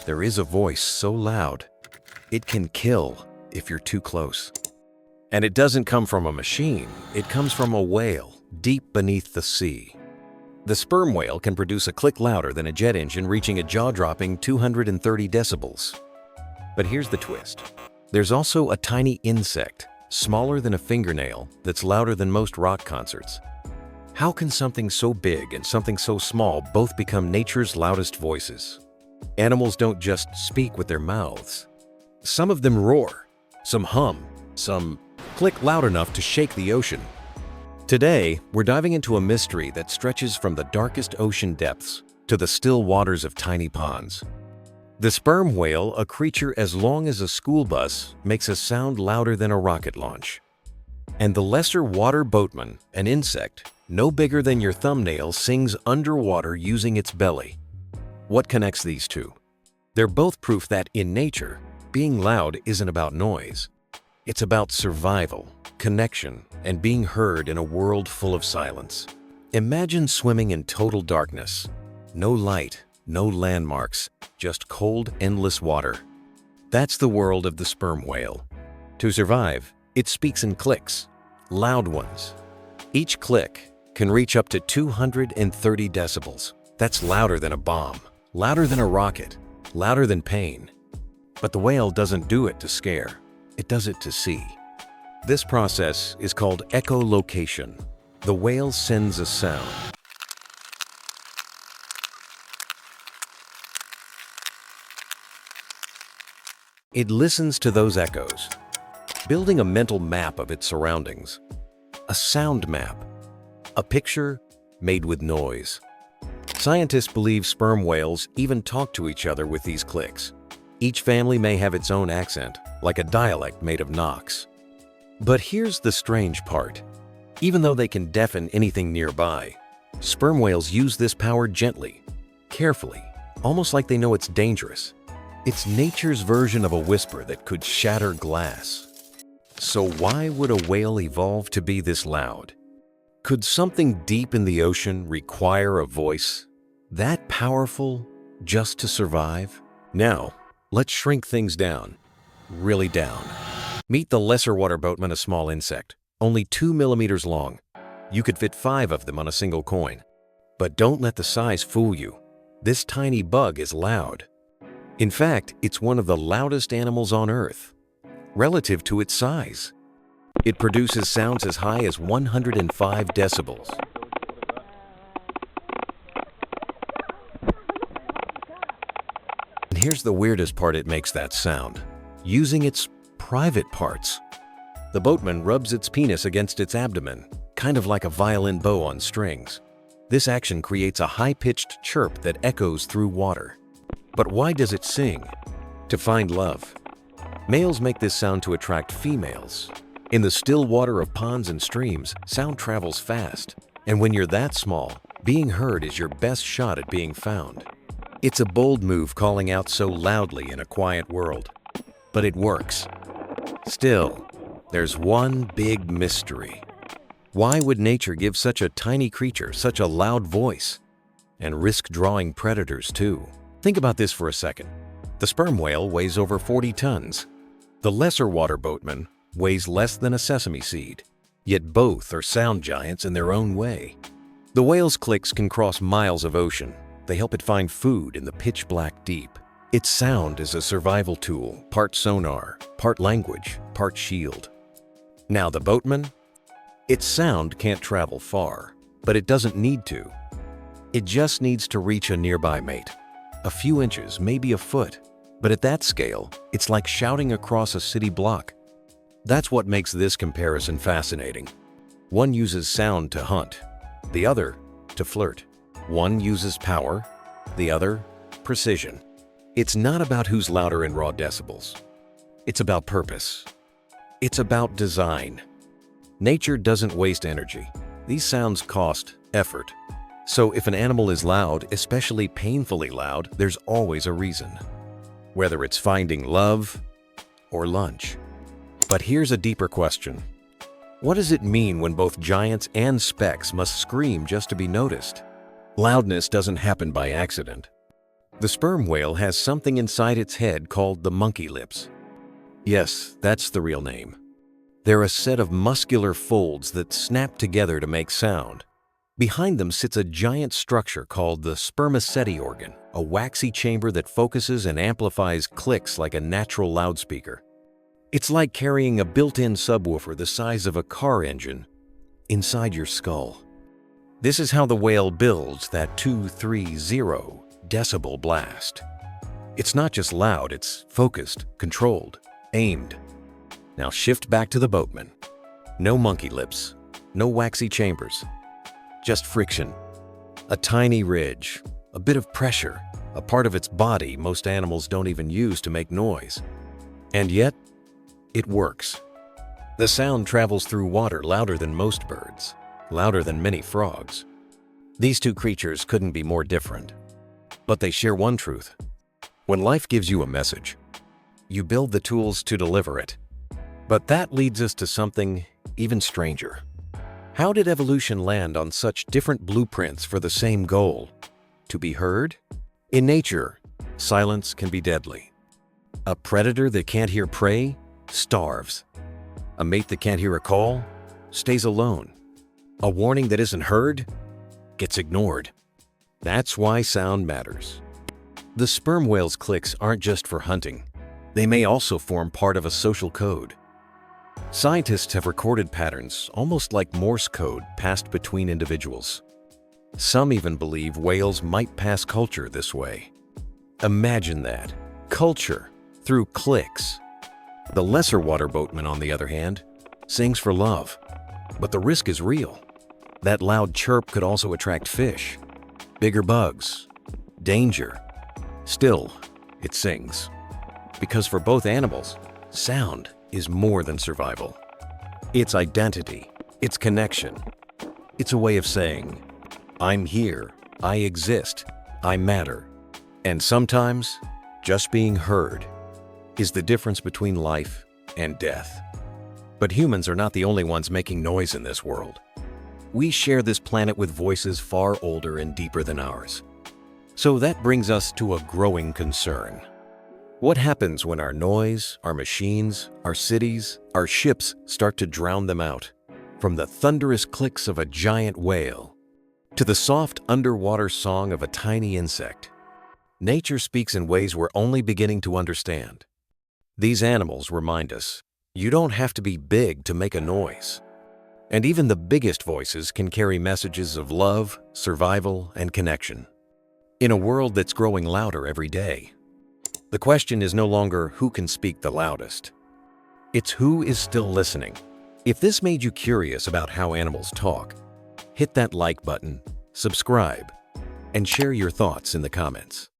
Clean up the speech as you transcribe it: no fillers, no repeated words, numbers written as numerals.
There is a voice so loud, it can kill if you're too close. And it doesn't come from a machine, it comes from a whale deep beneath the sea. The sperm whale can produce a click louder than a jet engine, reaching a jaw-dropping 230 decibels. But here's the twist. There's also a tiny insect, smaller than a fingernail, that's louder than most rock concerts. How can something so big and something so small both become nature's loudest voices? Animals don't just speak with their mouths. Some of them roar, some hum, some click loud enough to shake the ocean. Today, we're diving into a mystery that stretches from the darkest ocean depths to the still waters of tiny ponds. The sperm whale, a creature as long as a school bus, makes a sound louder than a rocket launch. And the lesser water boatman, an insect, no bigger than your thumbnail, sings underwater using its belly. What connects these two? They're both proof that, in nature, being loud isn't about noise. It's about survival, connection, and being heard in a world full of silence. Imagine swimming in total darkness. No light, no landmarks, just cold, endless water. That's the world of the sperm whale. To survive, it speaks in clicks, loud ones. Each click can reach up to 230 decibels. That's louder than a bomb, louder than a rocket, louder than pain. But the whale doesn't do it to scare. It does it to see. This process is called echolocation. The whale sends a sound. It listens to those echoes, building a mental map of its surroundings. A sound map. A picture made with noise. Scientists believe sperm whales even talk to each other with these clicks. Each family may have its own accent, like a dialect made of knocks. But here's the strange part. Even though they can deafen anything nearby, sperm whales use this power gently, carefully, almost like they know it's dangerous. It's nature's version of a whisper that could shatter glass. So why would a whale evolve to be this loud? Could something deep in the ocean require a voice that powerful just to survive? Now, let's shrink things down, really down. Meet the lesser water boatman, a small insect, only 2 millimeters long. You could fit 5 of them on a single coin. But don't let the size fool you. This tiny bug is loud. In fact, it's one of the loudest animals on Earth, relative to its size. It produces sounds as high as 105 decibels. And here's the weirdest part: it makes that sound using its private parts. The boatman rubs its penis against its abdomen, kind of like a violin bow on strings. This action creates a high-pitched chirp that echoes through water. But why does it sing? To find love. Males make this sound to attract females. In the still water of ponds and streams, sound travels fast. And when you're that small, being heard is your best shot at being found. It's a bold move, calling out so loudly in a quiet world. But it works. Still, there's one big mystery. Why would nature give such a tiny creature such a loud voice? And risk drawing predators too? Think about this for a second. The sperm whale weighs over 40 tons. The lesser water boatman weighs less than a sesame seed. Yet both are sound giants in their own way. The whale's clicks can cross miles of ocean. They help it find food in the pitch-black deep. Its sound is a survival tool, part sonar, part language, part shield. Now the boatman? Its sound can't travel far, but it doesn't need to. It just needs to reach a nearby mate. A few inches, maybe a foot. But at that scale, it's like shouting across a city block. That's what makes this comparison fascinating. One uses sound to hunt, the other to flirt. One uses power, the other precision. It's not about who's louder in raw decibels. It's about purpose. It's about design. Nature doesn't waste energy. These sounds cost effort. So if an animal is loud, especially painfully loud, there's always a reason. Whether it's finding love or lunch. But here's a deeper question. What does it mean when both giants and specks must scream just to be noticed? Loudness doesn't happen by accident. The sperm whale has something inside its head called the monkey lips. Yes, that's the real name. They're a set of muscular folds that snap together to make sound. Behind them sits a giant structure called the spermaceti organ, a waxy chamber that focuses and amplifies clicks like a natural loudspeaker. It's like carrying a built-in subwoofer the size of a car engine inside your skull. This is how the whale builds that 230 decibel blast. It's not just loud, it's focused, controlled, aimed. Now shift back to the boatman. No monkey lips, no waxy chambers. Just friction, a tiny ridge, a bit of pressure, a part of its body most animals don't even use to make noise. And yet, it works. The sound travels through water louder than most birds, louder than many frogs. These two creatures couldn't be more different. But they share one truth. When life gives you a message, you build the tools to deliver it. But that leads us to something even stranger. How did evolution land on such different blueprints for the same goal? To be heard? In nature, silence can be deadly. A predator that can't hear prey starves. A mate that can't hear a call stays alone. A warning that isn't heard gets ignored. That's why sound matters. The sperm whale's clicks aren't just for hunting. They may also form part of a social code. Scientists have recorded patterns almost like Morse code passed between individuals. Some even believe whales might pass culture this way. Imagine that. Culture through clicks. The lesser water boatman, on the other hand, sings for love. But the risk is real. That loud chirp could also attract fish, bigger bugs, danger. Still, it sings. Because for both animals, sound is more than survival. It's identity, it's connection. It's a way of saying, I'm here, I exist, I matter. And sometimes, just being heard is the difference between life and death. But humans are not the only ones making noise in this world. We share this planet with voices far older and deeper than ours. So that brings us to a growing concern. What happens when our noise, our machines, our cities, our ships start to drown them out? From the thunderous clicks of a giant whale to the soft underwater song of a tiny insect, nature speaks in ways we're only beginning to understand. These animals remind us, you don't have to be big to make a noise. And even the biggest voices can carry messages of love, survival, and connection. In a world that's growing louder every day, the question is no longer who can speak the loudest. It's who is still listening. If this made you curious about how animals talk, hit that like button, subscribe, and share your thoughts in the comments.